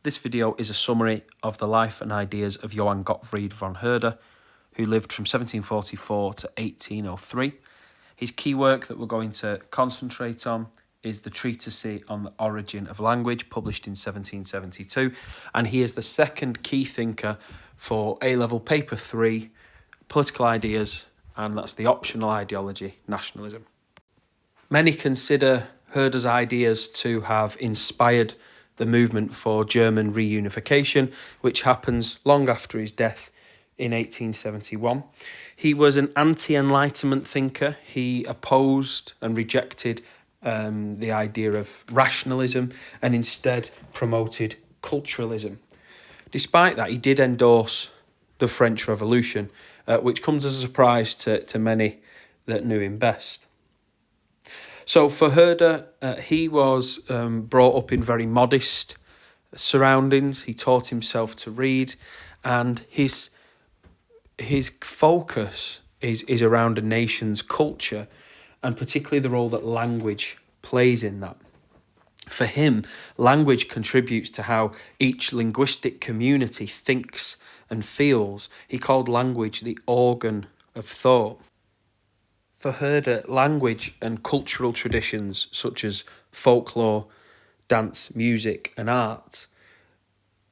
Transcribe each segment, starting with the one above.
This video is a summary of the life and ideas of Johann Gottfried von Herder, who lived from 1744 to 1803. His key work that we're going to concentrate on is the Treatise on the Origin of Language, published in 1772, and he is the second key thinker for A-level paper 3, political ideas, and that's the optional ideology, nationalism. Many consider Herder's ideas to have inspired the movement for German reunification, which happens long after his death in 1871. He was an anti-Enlightenment thinker. He opposed and rejected the idea of rationalism and instead promoted culturalism. Despite that, he did endorse the French Revolution, which comes as a surprise to many that knew him best. So for Herder, he was brought up in very modest surroundings. He taught himself to read, and his focus is around a nation's culture, and particularly the role that language plays in that. For him, language contributes to how each linguistic community thinks and feels. He called language the organ of thought. For Herder, language and cultural traditions such as folklore, dance, music and art,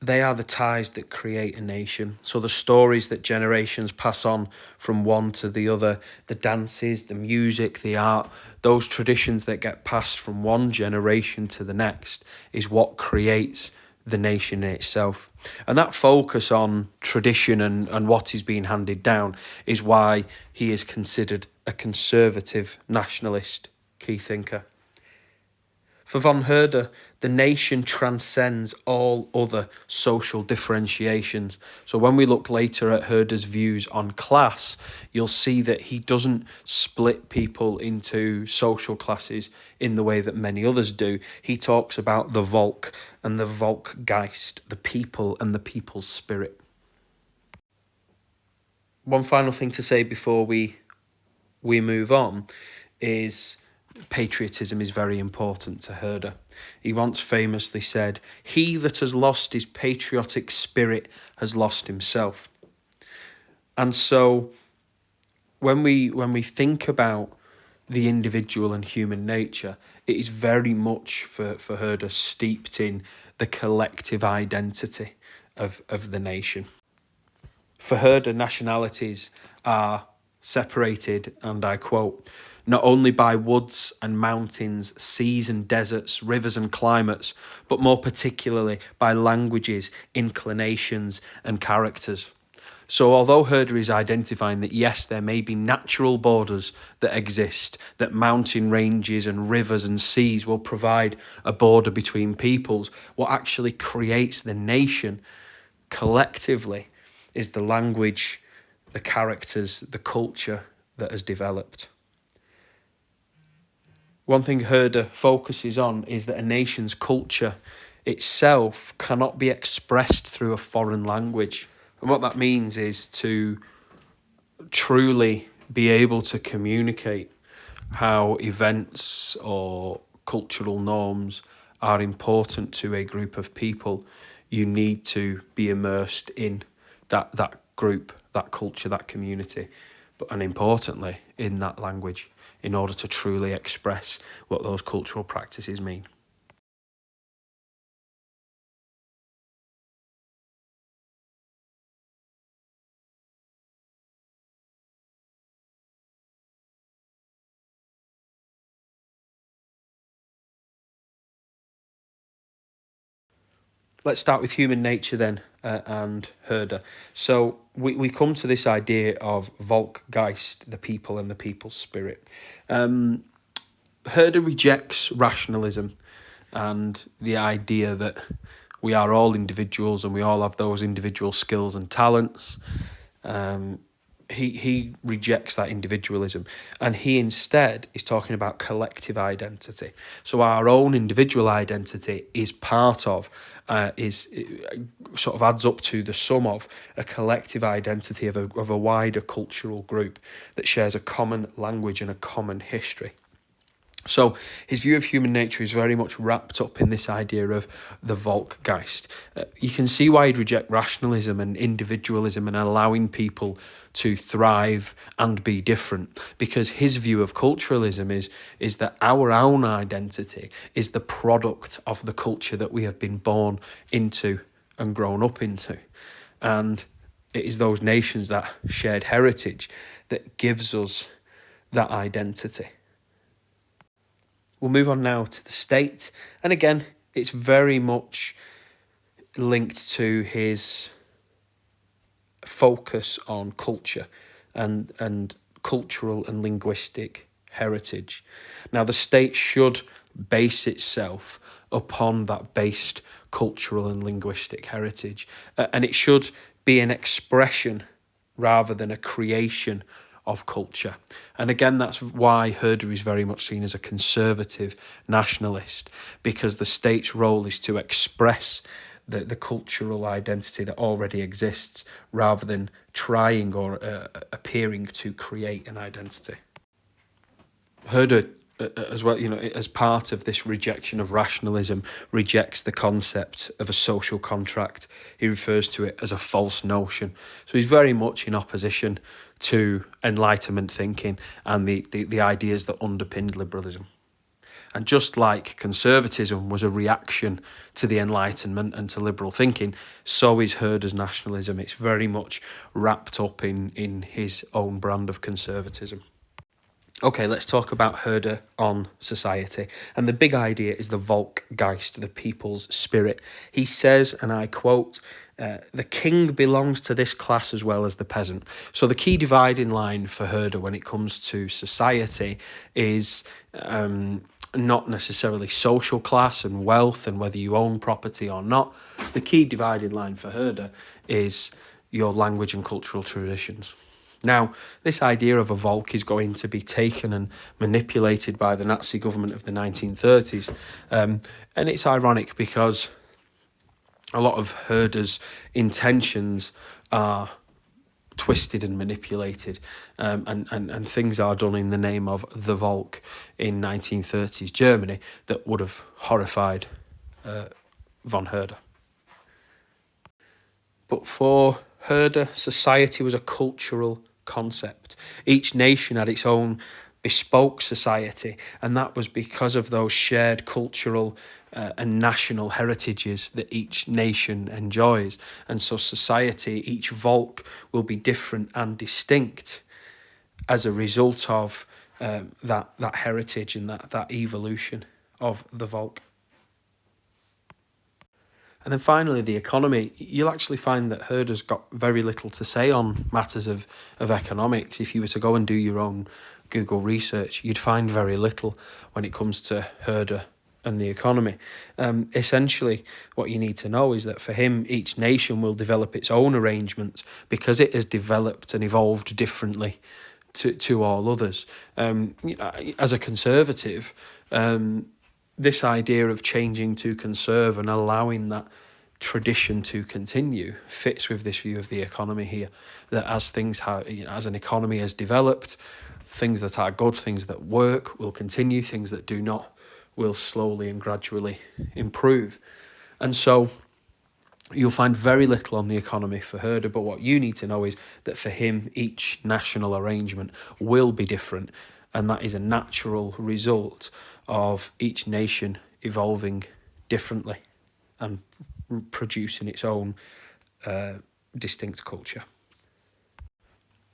they are the ties that create a nation. So the stories that generations pass on from one to the other, the dances, the music, the art, those traditions that get passed from one generation to the next is what creates the nation in itself. And that focus on tradition and what is being handed down is why he is considered a conservative nationalist key thinker. For von Herder, the nation transcends all other social differentiations. So when we look later at Herder's views on class, you'll see that he doesn't split people into social classes in the way that many others do. He talks about the Volk and the Volksgeist, the people and the people's spirit. One final thing to say before we move on is patriotism is very important to Herder. He once famously said, "He that has lost his patriotic spirit has lost himself." And so when we think about the individual and human nature, it is very much for Herder steeped in the collective identity of the nation. For Herder, nationalities are separated, and I quote, "not only by woods and mountains, seas and deserts, rivers and climates, but more particularly by languages, inclinations and characters." So although Herder is identifying that yes, there may be natural borders that exist, that mountain ranges and rivers and seas will provide a border between peoples, what actually creates the nation collectively is the language, the characters, the culture that has developed. One thing Herder focuses on is that a nation's culture itself cannot be expressed through a foreign language. And what that means is to truly be able to communicate how events or cultural norms are important to a group of people. You need to be immersed in that group, that culture, that community, and importantly, in that language, in order to truly express what those cultural practices mean. Let's start with human nature then, and Herder. So we come to this idea of Volksgeist, the people and the people's spirit. Herder rejects rationalism and the idea that we are all individuals and we all have those individual skills and talents. He rejects that individualism, and he instead is talking about collective identity. So our own individual identity is part of, sort of adds up to the sum of a collective identity of a wider cultural group that shares a common language and a common history. So his view of human nature is very much wrapped up in this idea of the Volksgeist. You can see why he'd reject rationalism and individualism and allowing people to thrive and be different, because his view of culturalism is that our own identity is the product of the culture that we have been born into and grown up into. And it is those nations, that shared heritage, that gives us that identity. We'll move on now to the state. And again, it's very much linked to his focus on culture and cultural and linguistic heritage. Now, the state should base itself upon that based cultural and linguistic heritage. And it should be an expression rather than a creation of culture. And again, that's why Herder is very much seen as a conservative nationalist, because the state's role is to express the cultural identity that already exists rather than trying or appearing to create an identity. Herder, as well, as part of this rejection of rationalism, rejects the concept of a social contract. He refers to it as a false notion. So he's very much in opposition to Enlightenment thinking and the ideas that underpinned liberalism. And just like conservatism was a reaction to the Enlightenment and to liberal thinking, so is Herder's nationalism. It's very much wrapped up in his own brand of conservatism. Okay, let's talk about Herder on society. And the big idea is the Volksgeist, the people's spirit. He says, and I quote, the king belongs to this class as well as the peasant. So the key dividing line for Herder when it comes to society is not necessarily social class and wealth and whether you own property or not. The key dividing line for Herder is your language and cultural traditions. Now, this idea of a Volk is going to be taken and manipulated by the Nazi government of the 1930s. And it's ironic because a lot of Herder's intentions are twisted and manipulated, and things are done in the name of the Volk in 1930s Germany that would have horrified von Herder. But for Herder, society was a cultural concept. Each nation had its own bespoke society, and that was because of those shared cultural and national heritages that each nation enjoys. And so society, each Volk, will be different and distinct as a result of that heritage and that evolution of the Volk. And then finally, the economy. You'll actually find that Herder's got very little to say on matters of economics. If you were to go and do your own Google research, you'd find very little when it comes to Herder and the economy. Essentially, what you need to know is that for him, each nation will develop its own arrangements because it has developed and evolved differently to all others. As a conservative, this idea of changing to conserve and allowing that tradition to continue fits with this view of the economy here, that as things have, as an economy has developed, things that are good, things that work will continue, things that do not will slowly and gradually improve. And so you'll find very little on the economy for Herder, but what you need to know is that for him, each national arrangement will be different, and that is a natural result of each nation evolving differently and producing its own distinct culture.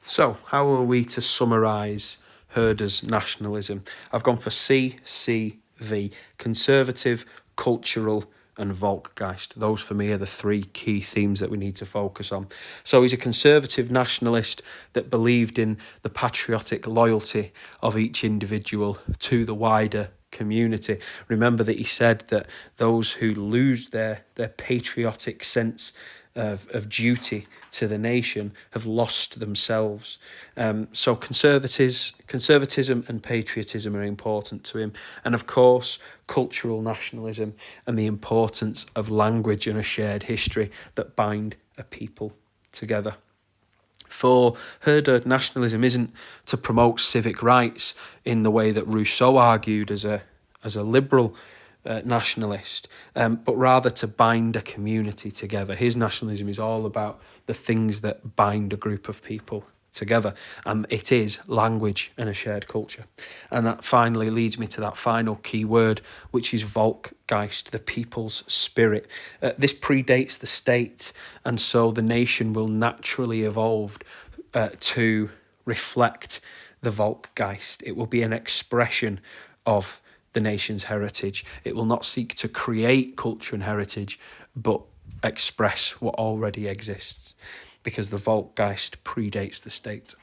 So, how are we to summarise Herder's nationalism? I've gone for CCV, conservative, cultural and Volksgeist. Those for me are the three key themes that we need to focus on. So he's a conservative nationalist that believed in the patriotic loyalty of each individual to the wider community. Remember that he said that those who lose their patriotic sense of duty to the nation have lost themselves. So conservatism and patriotism are important to him. And of course, cultural nationalism and the importance of language and a shared history that bind a people together. For Herder, nationalism isn't to promote civic rights in the way that Rousseau argued as a liberal nationalist, but rather to bind a community together. His nationalism is all about the things that bind a group of people together, and it is language and a shared culture. And that finally leads me to that final key word, which is Volksgeist, the people's spirit. This predates the state, and so the nation will naturally evolve to reflect the Volksgeist. It will be an expression of the nation's heritage. It will not seek to create culture and heritage, but express what already exists, because the Volksgeist predates the state.